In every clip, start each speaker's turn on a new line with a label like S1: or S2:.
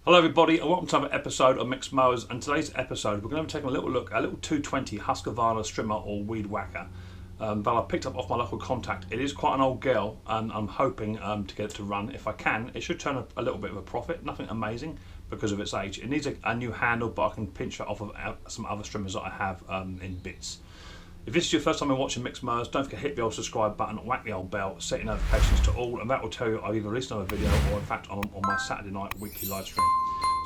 S1: Hello everybody and welcome to another episode of Micks Mowers, and today's episode we're going to be taking a little look at a little 220 Husqvarna strimmer or weed whacker that I picked up off my local contact. It is quite an old girl and I'm hoping to get it to run. If I can, it should turn a little bit of a profit, nothing amazing because of its age. It needs a new handle, but I can pinch that off of some other trimmers that I have in bits. If this is your first time watching Micks Mowers, don't forget to hit the old subscribe button, whack the old bell, set your notifications to all, and that will tell you I've either released another video or in fact on my Saturday night weekly live stream.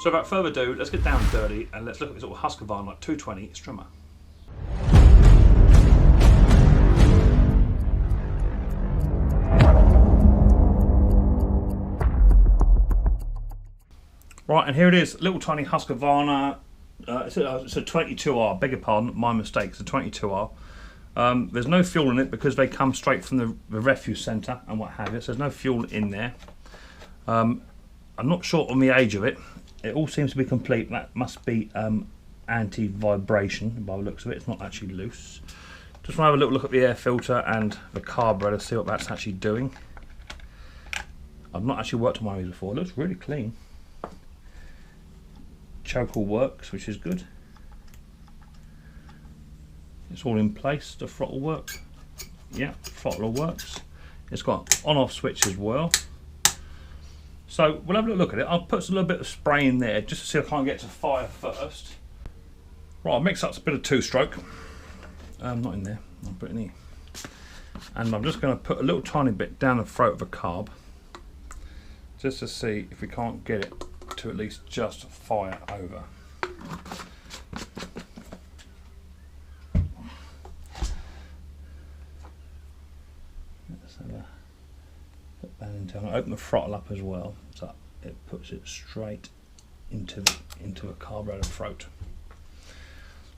S1: So without further ado, let's get down and dirty and let's look at this little Husqvarna 220 strimmer. Right, and here it is, little tiny Husqvarna. It's a 22R, beg your pardon, my mistake, it's a 22R. There's no fuel in it because they come straight from the refuse centre and what have you, so there's no fuel in there. I'm not sure on the age of it. It all seems to be complete. That must be anti-vibration by the looks of it. It's not actually loose. Just want to have a little look at the air filter and the carburetor, see what that's actually doing. I've not actually worked on one of these before. It looks really clean. Choke all works, which is good. It's all in place. The throttle works. Yeah, throttle works. It's got an on-off switch as well. So we'll have a little look at it. I'll put a little bit of spray in there just to see if I can't get to fire first. Right, I'll mix up a bit of two-stroke. Not in there. I'll put it in here. And I'm just going to put a little tiny bit down the throat of the carb, just to see if we can't get it to at least just fire over. Let's have a put that into. I'm going to open the throttle up as well, so it puts it straight into the carburetor throat.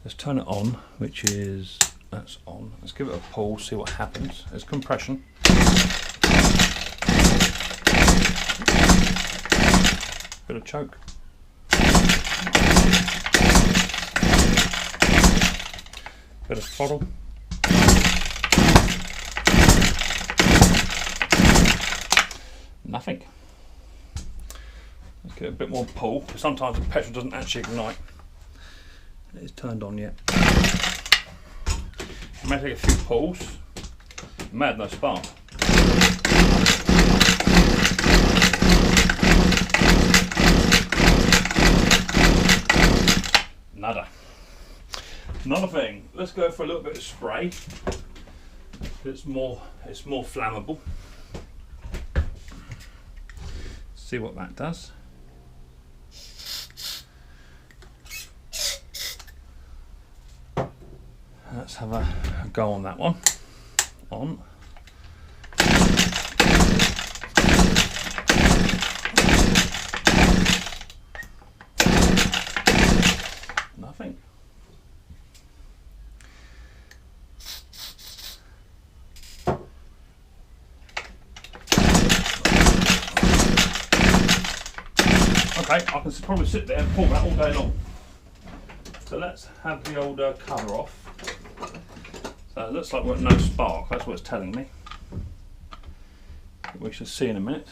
S1: Let's turn it on, which is that's on. Let's give it a pull, see what happens. There's compression. Bit of choke. Bit of throttle. Nothing. Let's get a bit more pull, because sometimes the petrol doesn't actually ignite. It is turned on yet. You may take a few pulls. You may have no spark. Nada. Another thing. Let's go for a little bit of spray. It's more flammable. See what that does. Let's have a go on that one. On. Nothing. Okay, I can probably sit there and pull that all day long. So let's have the old cover off. So it looks like we've got no spark, that's what it's telling me. We shall see in a minute.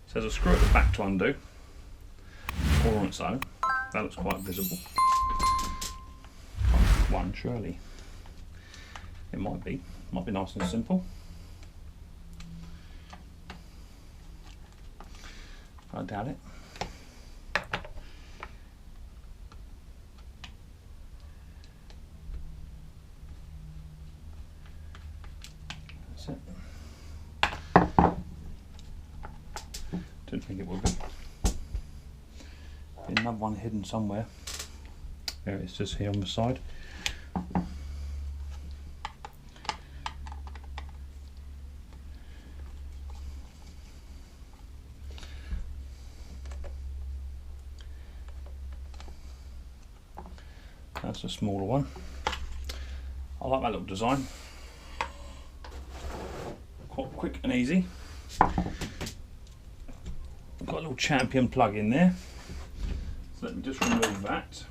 S1: So there's a screw at the back to undo, all on its own. That looks quite visible. One, surely. It might be nice and simple. I doubt it. That's it. Didn't think it would be. Another one hidden somewhere. There it is, just here on the side. That's a smaller one. I like that little design. Quite quick and easy. I've got a little champion plug in there. So let me just remove that.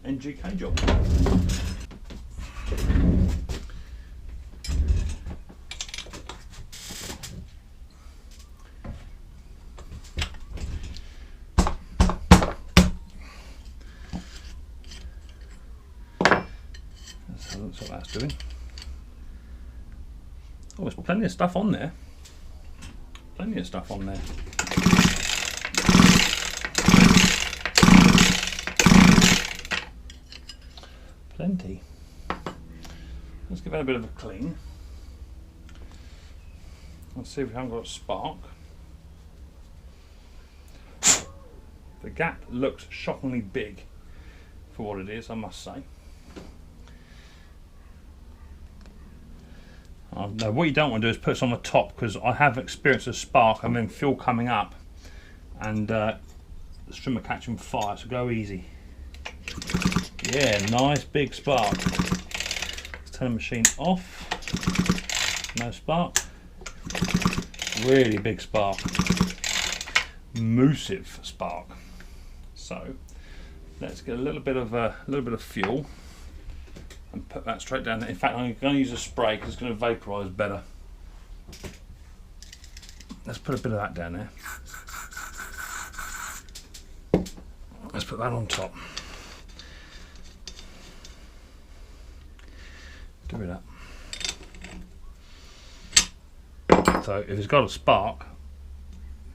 S1: NGK job. That's what that's doing. Oh, there's plenty of stuff on there. Plenty of stuff on there. Plenty. Let's give that a bit of a clean. Let's see if we haven't got a spark. The gap looks shockingly big for what it is, I must say. Now what you don't want to do is put this on the top, because I have experienced a spark and then fuel coming up and the strimmer catching fire, so go easy. Yeah, nice big spark. Let's turn the machine off. No spark. Really big spark. Massive spark. So let's get a little bit of fuel and put that straight down there. In fact, I'm going to use a spray because it's going to vaporise better. Let's put a bit of that down there. Let's put that on top. Do it up. So if it's got a spark,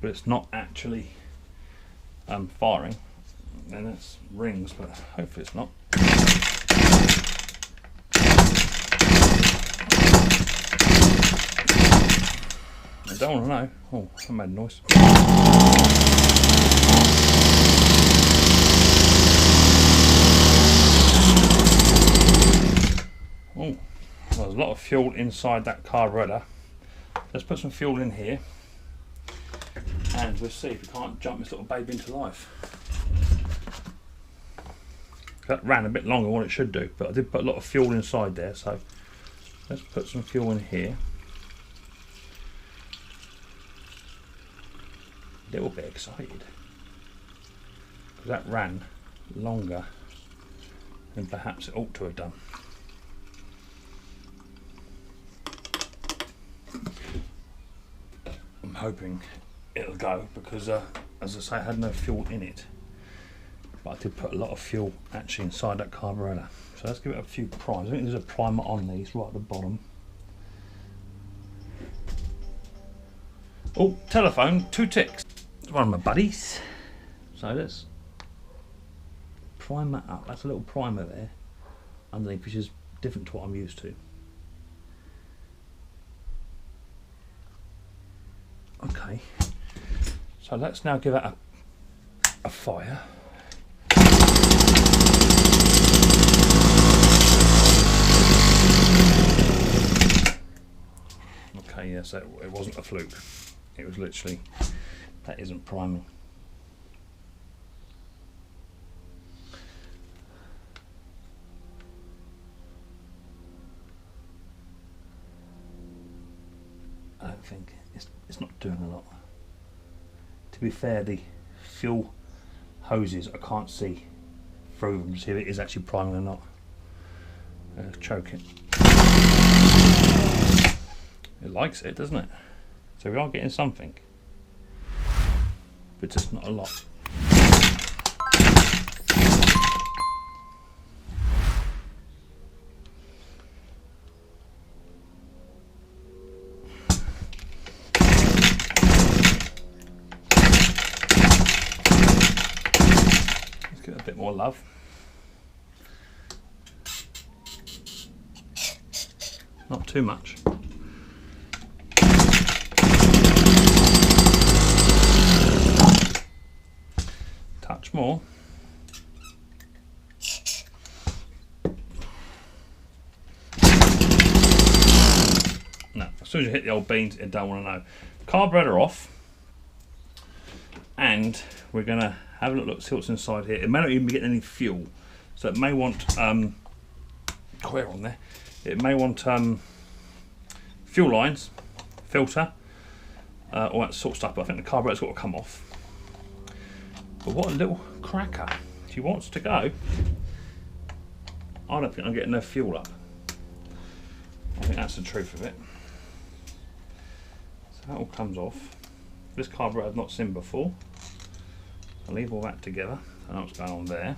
S1: but it's not actually firing, then it's rings, but hopefully it's not. I don't want to know. Oh, I made a noise. Oh, well, there's a lot of fuel inside that carburetor. Let's put some fuel in here and we'll see if we can't jump this little baby into life. That ran a bit longer than what it should do, but I did put a lot of fuel inside there, so let's put some fuel in here. A little bit excited because that ran longer than perhaps it ought to have done. I'm hoping it'll go because as I say, I had no fuel in it, but I did put a lot of fuel actually inside that carburetor. So let's give it a few primers. I think there's a primer on these right at the bottom. Oh, telephone, 2 ticks. It's one of my buddies. So let's prime that up. That's a little primer there underneath, which is different to what I'm used to. Okay, so let's now give it a fire. Okay, yes, it wasn't a fluke. It was literally, that isn't priming. I don't think it's not doing a lot. To be fair, the fuel hoses, I can't see through them to see if it is actually priming or not. Choke it. It likes it, doesn't it? So we are getting something, but just not a lot. Let's give it a bit more love. Not too much. Touch more. No, as soon as you hit the old beans, you don't want to know. Carburetor off, and we're going to have a look, see what's inside here. It may not even be getting any fuel, so it may want where on there. It may want fuel lines, filter, all that sort of stuff. But I think the carburetor's got to come off. But what a little cracker. She wants to go. I don't think I'm getting enough fuel up. I think that's the truth of it. So that all comes off. This carburetor I've not seen before. I'll leave all that together. I know what's going on there.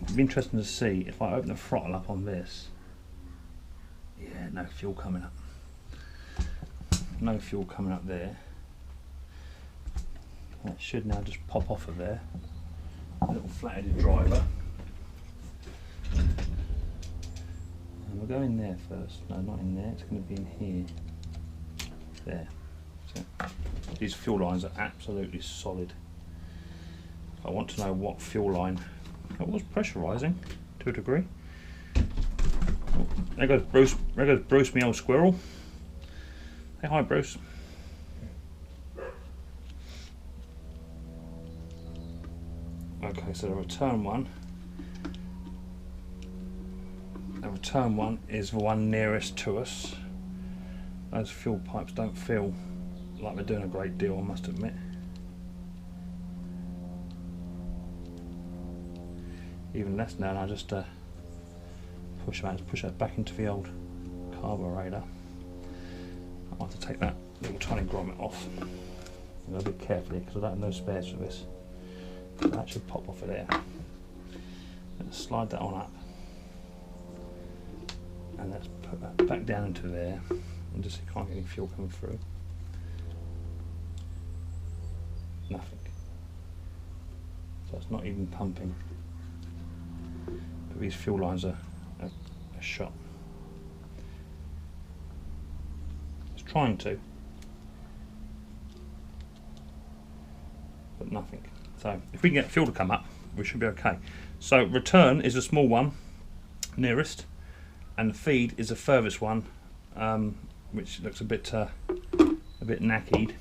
S1: it'd be interesting to see if I open the throttle up on this. Yeah, no fuel coming up. No fuel coming up there. That should now just pop off of there. A little flat-headed driver. And we'll go in there first. No, not in there. It's going to be in here. There. So, these fuel lines are absolutely solid. I want to know what fuel line. It was pressurising to a degree. Oh, there goes Bruce. There goes Bruce, my old squirrel. Say hi, Bruce. Okay, so the return one. The return one is the one nearest to us. Those fuel pipes don't feel like they're doing a great deal, I must admit. Even less now, and I just push that back into the old carburetor. I'll have to take that little tiny grommet off. I'm going to be carefully because I don't have no spares for this. So that should pop off of there. Let's slide that on up. And let's put that back down into there. And just see if I can't get any fuel coming through. Nothing. So it's not even pumping. But these fuel lines are shot. It's trying to. But nothing. So if we can get fuel to come up, we should be okay. So return is a small one, nearest, and the feed is the furthest one, which looks a bit knackered.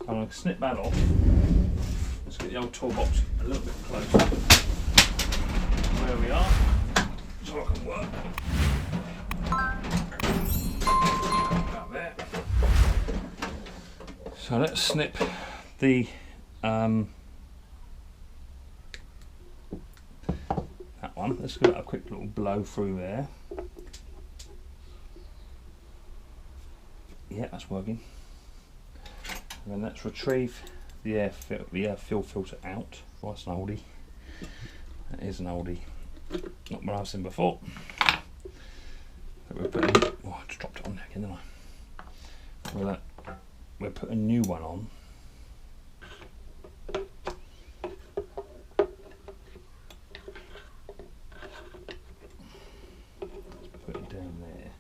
S1: I'm going to snip that off. Let's get the old toolbox a little bit closer. There we are. So I can work. About there. So let's snip the that one. Let's give it a quick little blow through there. Yeah, that's working. And then let's retrieve the air fuel filter out. Oh, that's an oldie. That is an oldie. Not what I've seen before. But we're putting. Oh, I just dropped it on there again, didn't I? We're putting a new one on. Let's put it down there.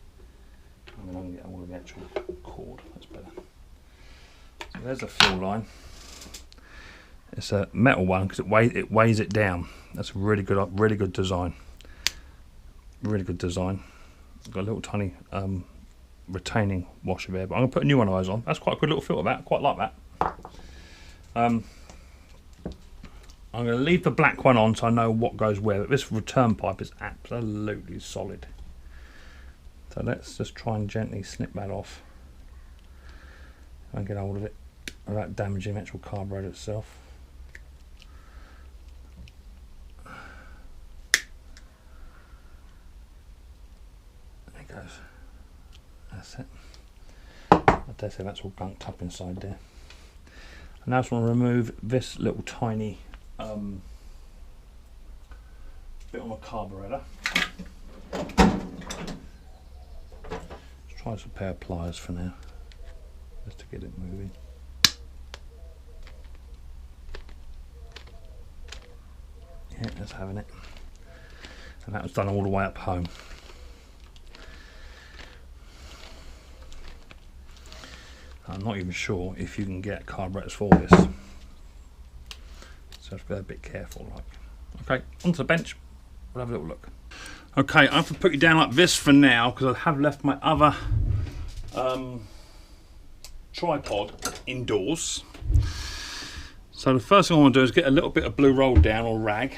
S1: And then I can get all of the actual cord. That's better. So there's the fuel line. It's a metal one because it weighs it down. That's a really good design. Really good design. Got a little tiny retaining washer there, but I'm gonna put a new one of those on. That's quite a good little filter. That quite like that. I'm gonna leave the black one on so I know what goes where. But this return pipe is absolutely solid. So let's just try and gently snip that off and get hold of it without damaging the actual carburetor itself. There it goes. That's it. I dare say that's all gunked up inside there. And now I just want to remove this little tiny bit on the carburetor. Let's try some pair of pliers for now, just to get it moving. Yeah, that's having it. And that was done all the way up home. I'm not even sure if you can get carburetors for this, so just be a bit careful. Okay, onto the bench. We'll have a little look. Okay, I have to put you down like this for now because I have left my other tripod indoors. So the first thing I want to do is get a little bit of blue roll down or rag,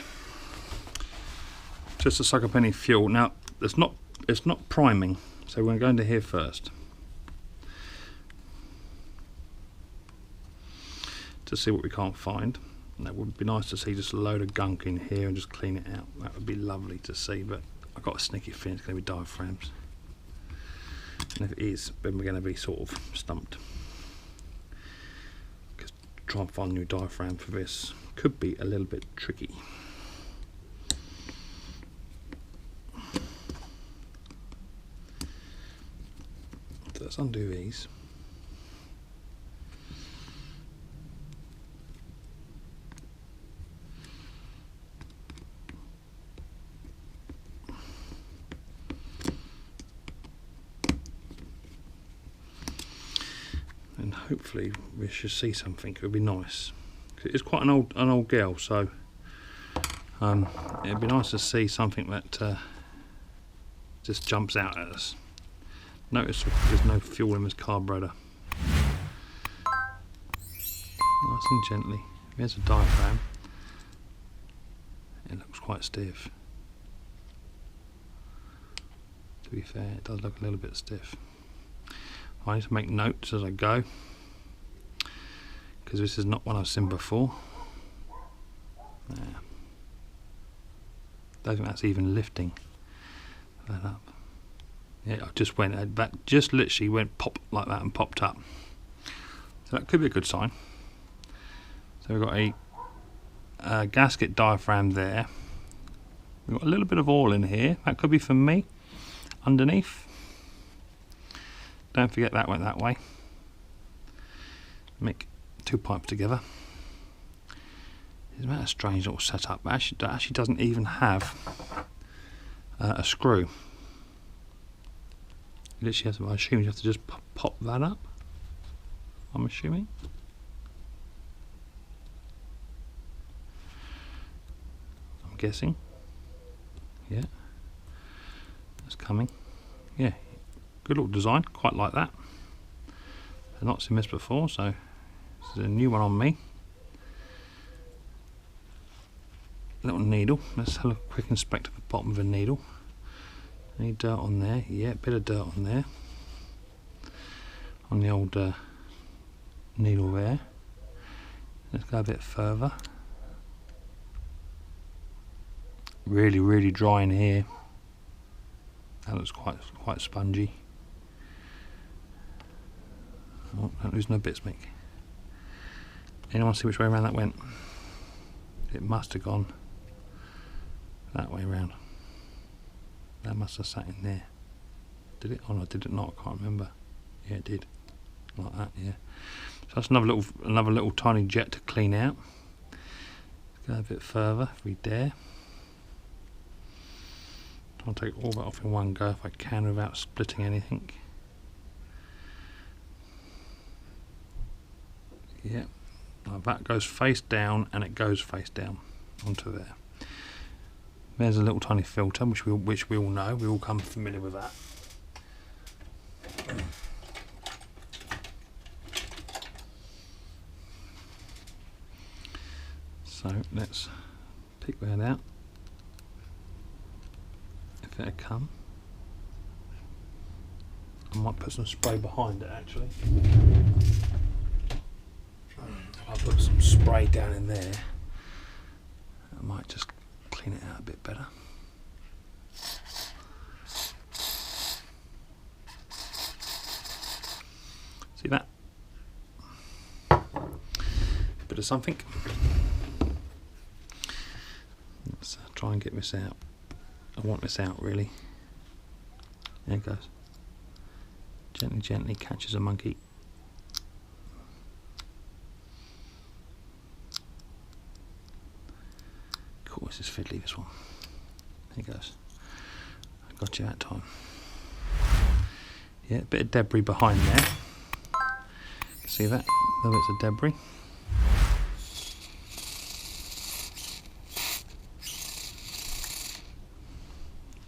S1: just to suck up any fuel. Now it's not priming, so we're going to go into here first to see what we can't find. And that would be nice to see just a load of gunk in here and just clean it out. That would be lovely to see, but I've got a sneaky feeling it's going to be diaphragms. And if it is, then we're going to be sort of stumped. Because trying to find a new diaphragm for this could be a little bit tricky. let's undo these. And hopefully we should see something. It would be nice. It's quite an old girl, so it'd be nice to see something that just jumps out at us. Notice there's no fuel in this carburetor. Nice and gently. There's a diaphragm. It looks quite stiff. To be fair, it does look a little bit stiff. I need to make notes as I go, because this is not one I've seen before. There. Don't think that's even lifting that up. Yeah, I just went, that just literally went pop like that and popped up. So that could be a good sign. So we've got a gasket diaphragm there. We've got a little bit of oil in here. That could be for me underneath. Don't forget that went that way. Make two pipes together. It's a strange little setup. That actually doesn't even have a screw. You literally have to, I assume you have to just pop that up. I'm assuming. I'm guessing. Yeah. That's coming. Yeah. Good little design, quite like that. I've not seen this before, so this is a new one on me. Little needle. Let's have a quick inspect of the bottom of the needle. Any dirt on there? Yeah, a bit of dirt on there. On the old needle there. Let's go a bit further. Really, really dry in here. That looks quite spongy. Oh, don't lose no bits, Mick. Anyone see which way around that went? It must have gone that way around. That must have sat in there. Did it? Oh no, did it not? I can't remember. Yeah, it did. Like that, yeah. So that's another little tiny jet to clean out. Let's go a bit further if we dare. I'll take all that off in one go if I can without splitting anything. Yeah, now that goes face down and it goes face down onto there. There's a little tiny filter which we all know, we all come familiar with that. So let's pick that out. If it'll come. I might put some spray behind it actually. I'll put some spray down in there. I might just clean it out a bit better. See that? Bit of something. Let's try and get this out. I want this out really. There it goes. Gently, gently catches a monkey. Cool, this is fiddly, this one. There it goes. I got you that time. Yeah, a bit of debris behind there. See that? Little bits of debris.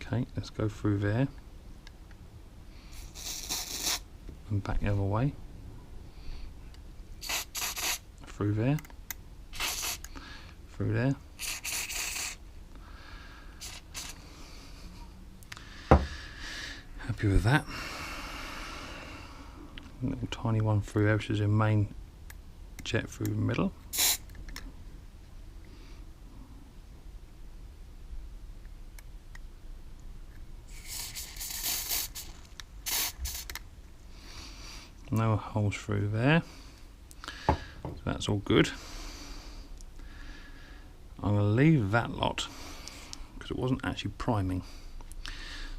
S1: Okay, let's go through there and back the other way, through there, through there. Happy with that. A little tiny one through there, which is your main jet through the middle. No holes through there, so that's all good. I'm going to leave that lot because it wasn't actually priming,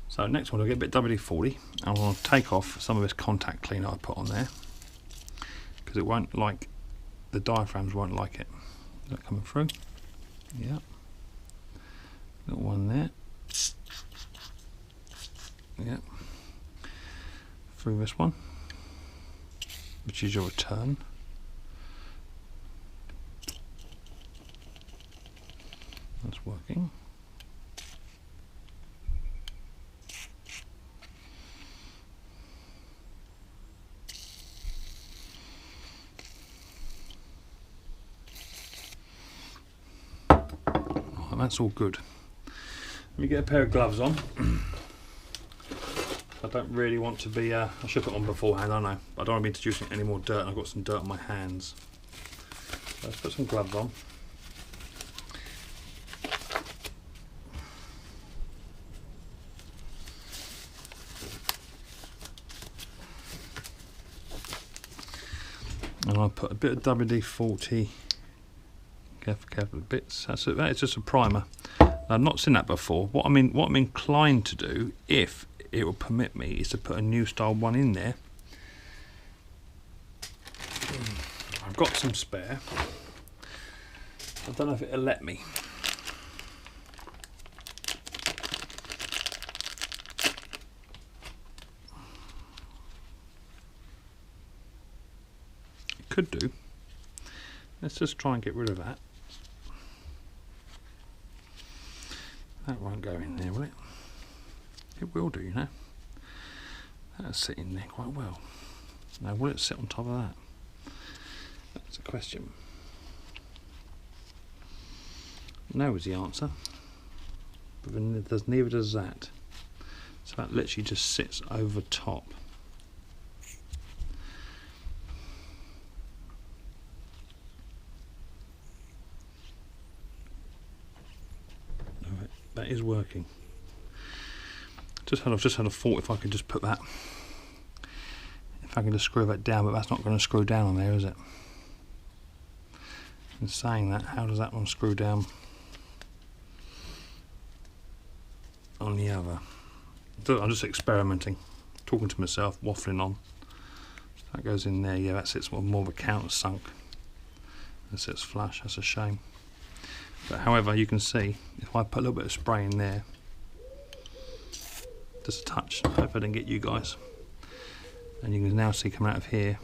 S1: So next one, I'll get a bit WD-40 and I'll take off some of this contact cleaner I put on there, because it won't like, the diaphragms won't like it. Is that coming through? Yeah. Little one there. Yeah. Through this one, which is your return. That's working. Right, that's all good. Let me get a pair of gloves on. I don't really want to be, I should put on beforehand, I know. I don't want to be introducing any more dirt, and I've got some dirt on my hands. So let's put some gloves on. And I'll put a bit of WD-40, careful bits, that is just a primer. I've not seen that before. What I'm inclined to do, if it will permit me, is to put a new style one in there. I've got some spare. I don't know if it'll let me. It could do. Let's just try and get rid of that. That won't go in there, will it? It will do, you know. That'll sit in there quite well. Now, will it sit on top of that? That's a question. No is the answer. But then neither does that. So that literally just sits over top. Alright, that is working. I've just had a thought if I could just put that, if I can just screw that down, but that's not going to screw down on there, is it? In saying that, how does that one screw down on the other? I'm just experimenting, talking to myself, waffling on. That goes in there, yeah, that sits more of a countersunk. That sits flush, that's a shame. But however, you can see, if I put a little bit of spray in there, just a touch, hope I didn't get you guys. And you can now see coming out of here,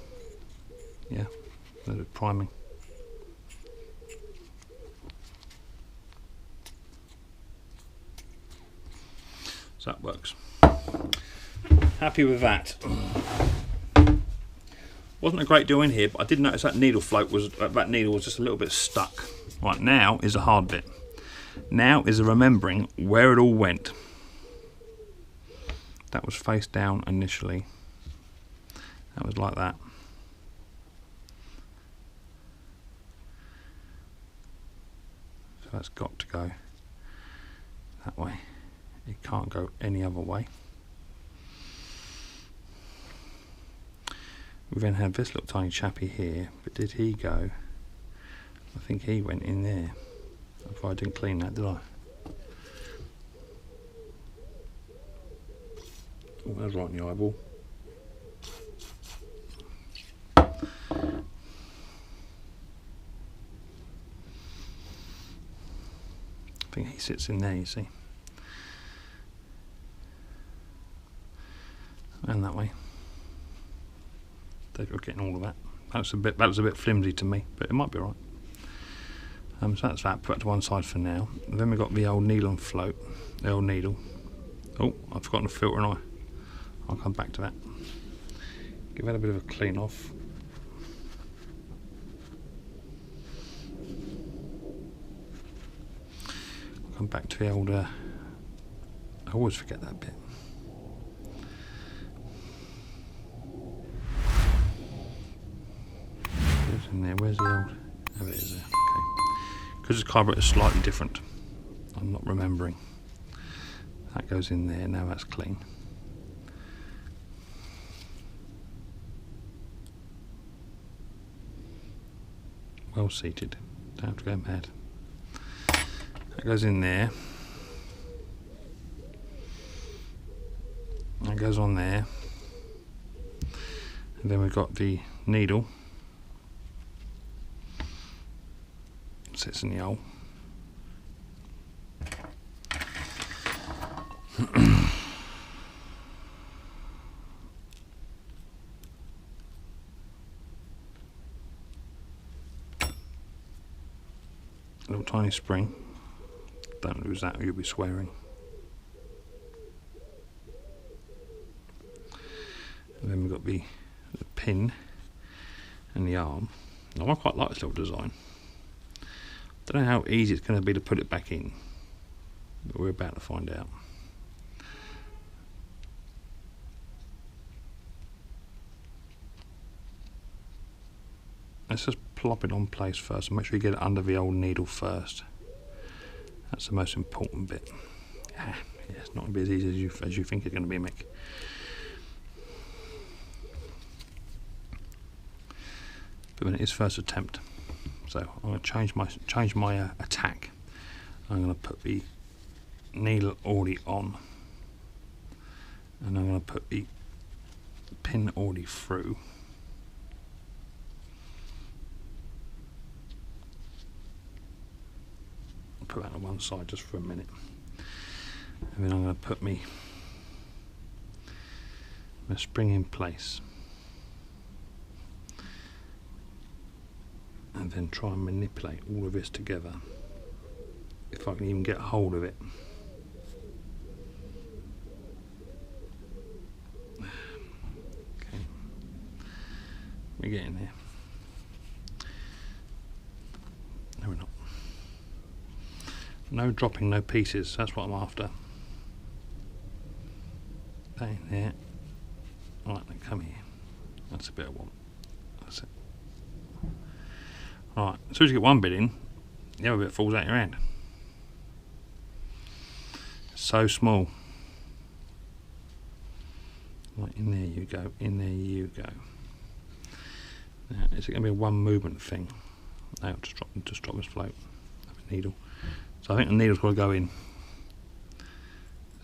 S1: yeah, a little bit of priming. So that works. Happy with that. Wasn't a great deal in here, but I did notice that needle float was, that needle was just a little bit stuck. Right, now is the hard bit. Now is the remembering where it all went. That was face down initially. That was like that. So that's got to go that way. It can't go any other way. We then had this little tiny chappy here, but did he go? I think he went in there. If I didn't clean that, did I? Oh, that's right in the eyeball. I think he sits in there, you see. And that way. You're getting all of that. That was a bit flimsy to me, but it might be alright. So that's that. Put that to one side for now. And then we've got the old needle and float. The old needle. Oh, I've forgotten to filter, and I'll come back to that. Give that a bit of a clean off. I'll come back to the old. I always forget that bit. In there, where's the old? Oh, it is there. Okay. Because the carburetor is slightly different. I'm not remembering. That goes in there. Now that's clean. Well seated. Don't have to go mad. That goes in there. goes on there, and then we've got the needle sits in the hole. Little tiny spring. Don't lose that or you'll be swearing. And then we've got the pin and the arm. Now I quite like this little design. Don't know how easy it's going to be to put it back in, but we're about to find out. Let's just plop it on place first and make sure you get it under the old needle first. That's the most important bit. Yeah, it's not going to be as easy as you think it's going to be, Mick. But when it is first attempt, so I'm going to change my attack. I'm going to put the needle already on, and I'm going to put the pin already through. Put that on one side just for a minute, and then I'm going to put my spring in place, and then try and manipulate all of this together if I can even get hold of it. Okay, we're getting there. No, we're not. No dropping, no pieces, that's what I'm after. Bang there. Alright, then come here. That's a bit I want. That's it. Alright, as soon as you get one bit in, the other bit falls out your hand. So small. Right, in there you go, in there you go. Now, is it going to be a one movement thing? No, just drop this float. Have a needle. So I think the needle's got to go in.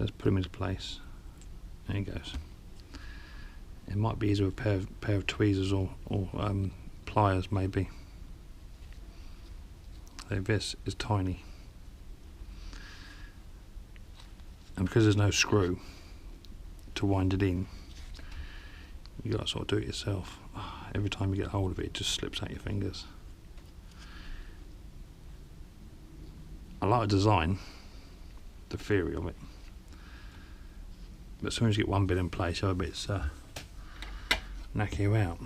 S1: Let's put him into place. There he goes. It might be easier with a pair of tweezers or pliers maybe. So this is tiny. And because there's no screw to wind it in, you got to sort of do it yourself. Every time you get hold of it, it just slips out your fingers. I like the design, the theory of it, but as soon as you get one bit in place, the other bits knack you out.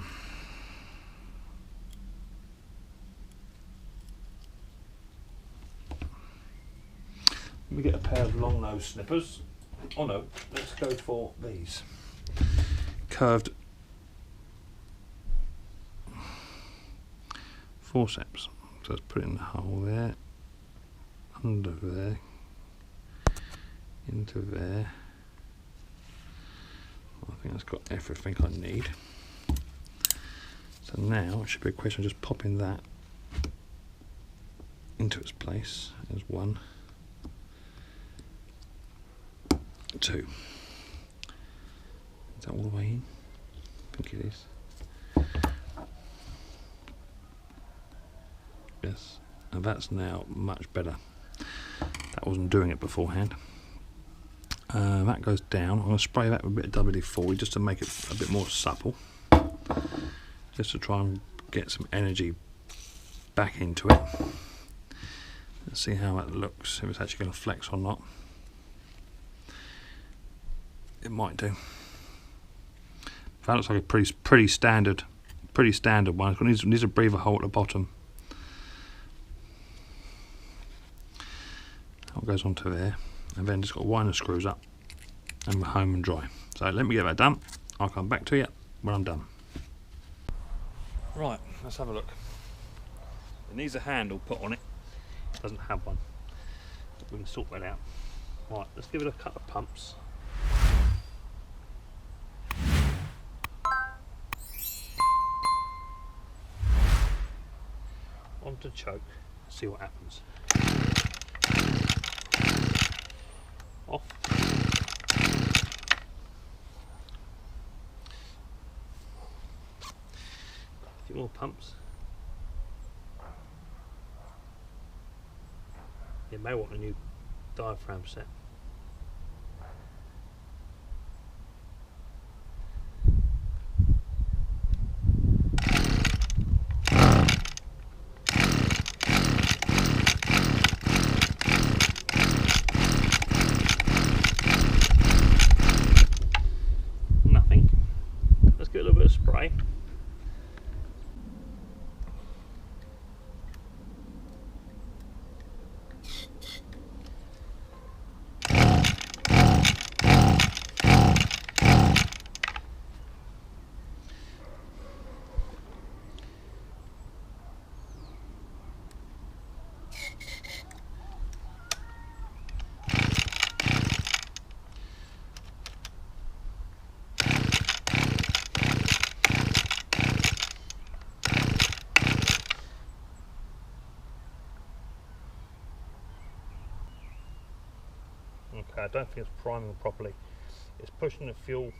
S1: Let me get a pair of long nose snippers. Oh no, let's go for these curved forceps. So let's put it in the hole there. Under there, into there. I think that's got everything I need. So now it should be a question of just popping that into its place. There's one, two. Is that all the way in? I think it is. Yes, and that's now much better. That wasn't doing it beforehand. That goes down. I'm going to spray that with a bit of WD-40 just to make it a bit more supple, just to try and get some energy back into it. Let's see how that looks, if it's actually going to flex or not. It might do. That looks like a pretty standard one. It needs a breather hole at the bottom. That goes onto there, and then just got to wind the screws up, and we're home and dry. So let me get that done. I'll come back to you when I'm done. Right, let's have a look. It needs a handle put on it. It doesn't have one. We can sort that out. Right, let's give it a couple of pumps. Onto choke. See what happens. Off.
S2: more pumps. You may want a new diaphragm set. Nothing. Let's get a little bit of spray. Okay, I don't think it's priming properly. It's pushing the fuel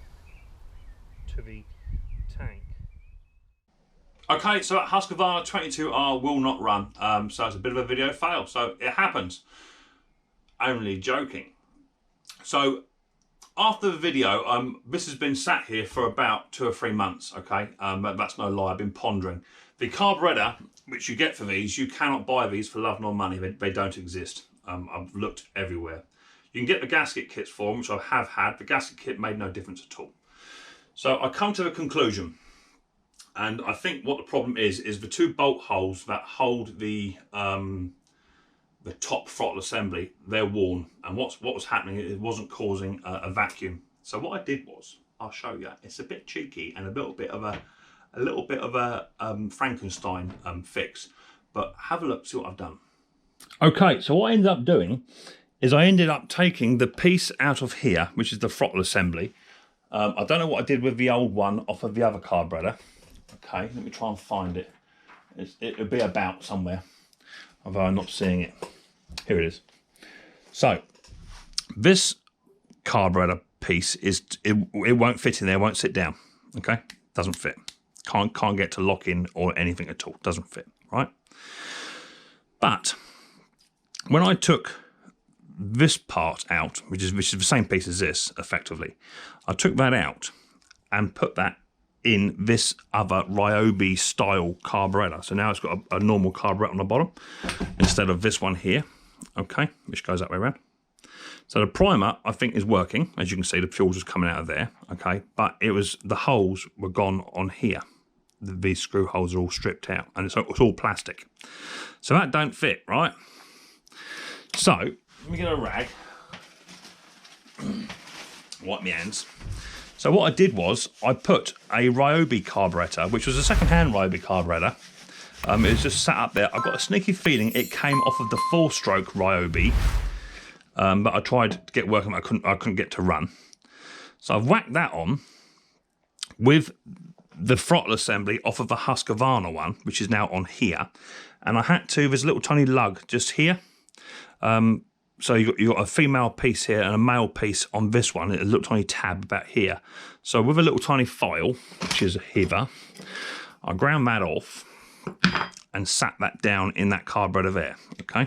S2: to the tank.
S1: Okay, so that Husqvarna 22R will not run, so it's a bit of a video fail. So it happens. Only joking. So after the video, this has been sat here for about 2 or 3 months, okay? But that's no lie, I've been pondering. The carburetor, which you get for these, you cannot buy these for love nor money. They don't exist. I've looked everywhere. You can get the gasket kits for them, which I have had. The gasket kit made no difference at all. So I come to the conclusion, and I think what the problem is the 2 bolt holes that hold the top throttle assembly, they're worn. And what was happening, it wasn't causing a vacuum. So what I did was, I'll show you. It's a bit cheeky and a little bit of a Frankenstein fix. But have a look, see what I've done. Okay, so what I ended up doing is I ended up taking the piece out of here, which is the throttle assembly. I don't know what I did with the old one off of the other carburetor. Okay, let me try and find it. It'll be about somewhere, although I'm not seeing it. Here it is. So this carburetor piece it won't fit in there, won't sit down. Okay, doesn't fit. Can't get to lock in or anything at all. Doesn't fit, right? But when I took this part out, which is the same piece as this, effectively, I took that out and put that in this other Ryobi style carburetor. So now it's got a normal carburetor on the bottom instead of this one here, okay, which goes that way around. So the primer, I think, is working. As you can see, the fuel's just coming out of there, okay, but the holes were gone on here. These screw holes are all stripped out, and it's all plastic. So that don't fit, right? So let me get a rag, wipe my hands. So what I did was I put a Ryobi carburetor, which was a second-hand Ryobi carburetor. It was just sat up there. I got a sneaky feeling it came off of the 4-stroke Ryobi, but I tried to get working, but I couldn't get to run. So I've whacked that on with the throttle assembly off of the Husqvarna one, which is now on here, and I had to. There's a little tiny lug just here. So you got a female piece here and a male piece on this one. A little tiny tab about here. So with a little tiny file, which is a hither, I ground that off and sat that down in that carburetor there. Okay.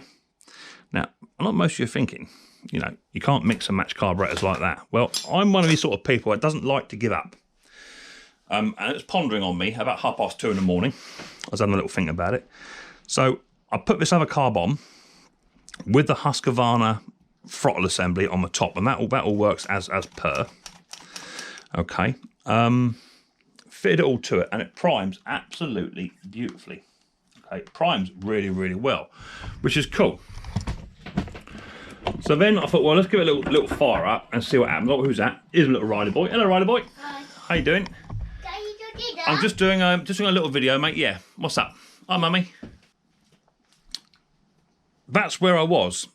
S1: Now, I know most of you are thinking, you know, you can't mix and match carburetors like that. Well, I'm one of these sort of people that doesn't like to give up. And it's pondering on me about 2:30 in the morning. I was having a little think about it. So I put this other carb on with the Husqvarna throttle assembly on the top, and that all works as per. Okay, fitted it all to it, and it primes absolutely beautifully. Okay, it primes really, really well, which is cool. So then I thought, well, let's give it a little fire up and see what happens. Oh, who's that? Here's a little Riley boy. Hello, Riley boy.
S3: Hi.
S1: How you doing? I'm just doing a little video, mate. Yeah. What's up? Hi, mummy. That's where I was.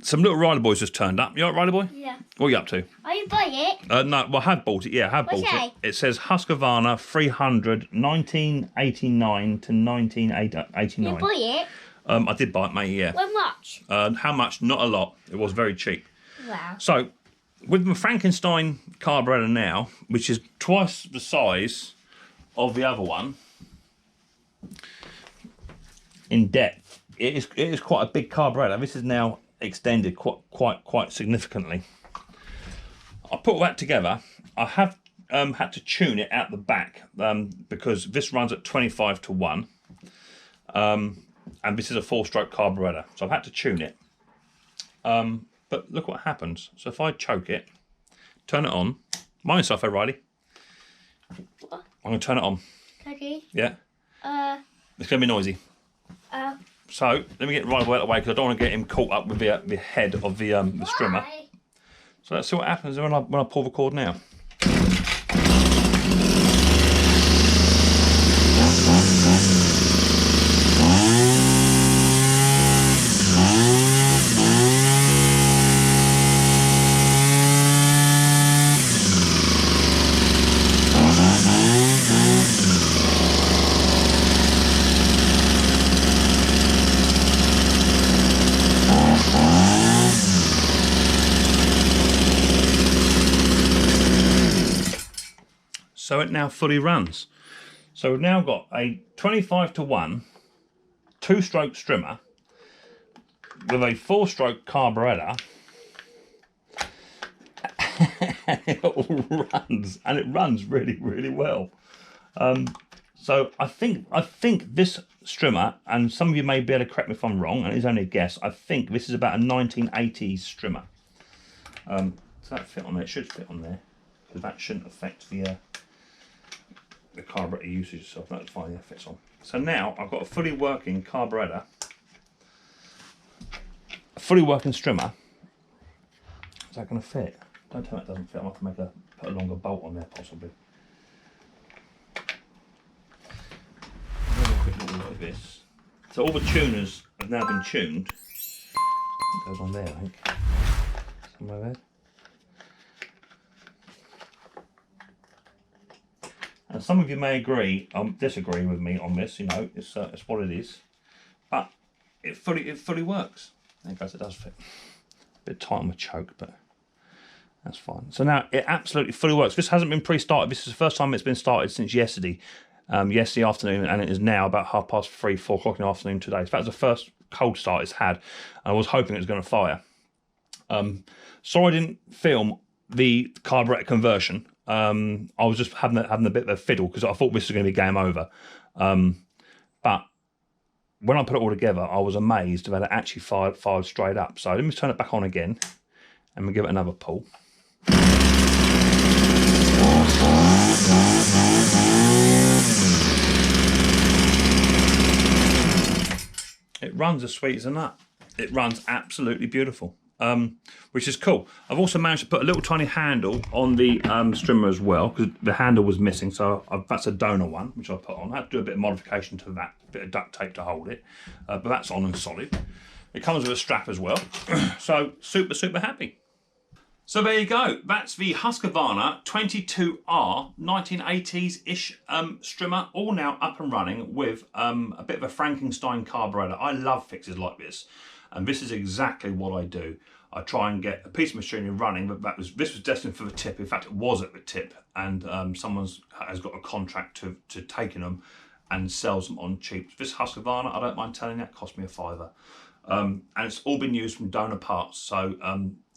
S1: Some little Riley boys just turned up. You all right, Riley boy?
S3: Yeah.
S1: What are you up to?
S3: Are you buying it?
S1: No, well, I have bought it. Yeah, I have bought it. It says Husqvarna 300, 1989 to 1989.
S3: You buy it?
S1: I did buy it, mate, yeah.
S3: How much?
S1: How much? Not a lot. It was very cheap.
S3: Wow.
S1: So, with my Frankenstein carburetor now, which is twice the size of the other one, in depth, it is quite a big carburetor. This is now extended quite significantly. I put all that together. I have had to tune it out the back because this runs at 25:1, and this is a 4-stroke carburetor, so I've had to tune it. But look what happens. So if I choke it, turn it on. Mind yourself, hey Riley.
S3: What?
S1: I'm going to turn it on.
S3: Okay.
S1: Yeah. It's going to be noisy. So let me get Riley out of the way because I don't want to get him caught up with the head of the strimmer. So let's see what happens when I pull the cord now. So it now fully runs. So we've now got a 25:1 2-stroke strimmer with a 4-stroke carburetor, and it all runs, and it runs really well. So I think this strimmer, and some of you may be able to correct me if I'm wrong, and it's only a guess, I think this is about a 1980s strimmer. Does that fit on there? It should fit on there, because that shouldn't affect the carburetor usage itself. That's fine, yeah, fits on. So now I've got a fully working carburetor, a fully working strimmer. Is that going to fit? Don't tell me it doesn't fit. I'll have to put a longer bolt on there possibly. Have a quick little look at this. So all the tuners have now been tuned. It goes on there, I think. Somewhere there. And some of you may disagree with me on this. You know, it's what it is, but it fully works. There it goes. It does fit. A bit tight on the choke, but that's fine. So now it absolutely fully works. This hasn't been pre-started. This is the first time it's been started since yesterday, yesterday afternoon, and it is now about 3:30, 4 o'clock in the afternoon today. So that was the first cold start it's had. I was hoping it was going to fire. Sorry I didn't film the carburetor conversion. I was just having a bit of a fiddle because I thought this was going to be game over. But when I put it all together, I was amazed that it actually fired straight up. So let me turn it back on again and we'll give it another pull. It runs as sweet as a nut. It runs absolutely beautiful. Which is cool. I've also managed to put a little tiny handle on the strimmer as well, because the handle was missing, so that's a donor one, which I put on. I had to do a bit of modification to that, a bit of duct tape to hold it, but that's on and solid. It comes with a strap as well, so super happy. So there you go, that's the Husqvarna 22R 1980s-ish strimmer, all now up and running with a bit of a Frankenstein carburetor. I love fixes like this. And this is exactly what I do. I try and get a piece of machinery running, but this was destined for the tip. In fact, it was at the tip, and someone has got a contract to taking them and sells them on cheap. This Husqvarna, I don't mind telling you, it cost me a £5. And it's all been used from donor parts, so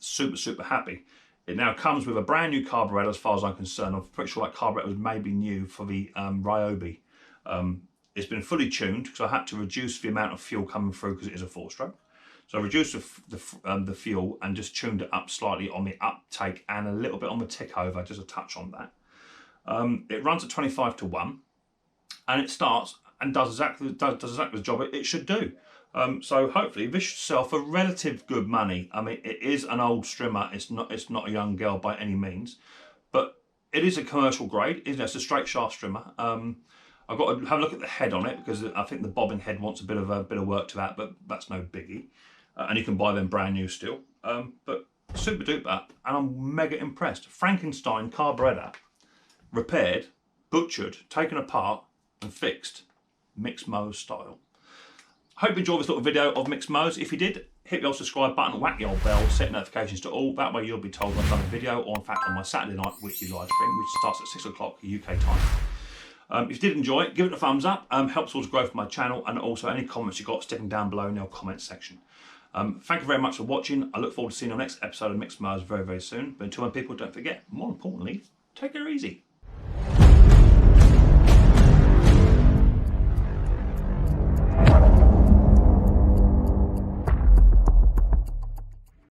S1: super happy. It now comes with a brand new carburetor as far as I'm concerned. I'm pretty sure that carburetor was maybe new for the Ryobi. It's been fully tuned because I had to reduce the amount of fuel coming through because it is a 4-stroke. So I reduced the fuel and just tuned it up slightly on the uptake and a little bit on the tick over, just a touch on that. It runs at 25:1 and it starts and does exactly the job it should do. So hopefully this should sell for relative good money. I mean, it is an old strimmer. It's not a young girl by any means, but it is a commercial grade. It's a straight shaft strimmer. I've got to have a look at the head on it because I think the bobbin head wants a bit of work to that, but that's no biggie. And you can buy them brand new still. But super duper, and I'm mega impressed. Frankenstein carburetor, repaired, butchered, taken apart, and fixed, Micks Mowers style. I hope you enjoyed this little video of Micks Mowers. If you did, hit the old subscribe button, whack the old bell, set notifications to all. That way you'll be told when I've done a video, or in fact on my Saturday night weekly live stream, which starts at 6 o'clock UK time. If you did enjoy it, give it a thumbs up. Helps towards growth of my channel, and also any comments you got, stick them down below in your comments section. Thank you very much for watching. I look forward to seeing your next episode of Micks Mowers very, very soon. But until then, people, don't forget, more importantly, take it easy.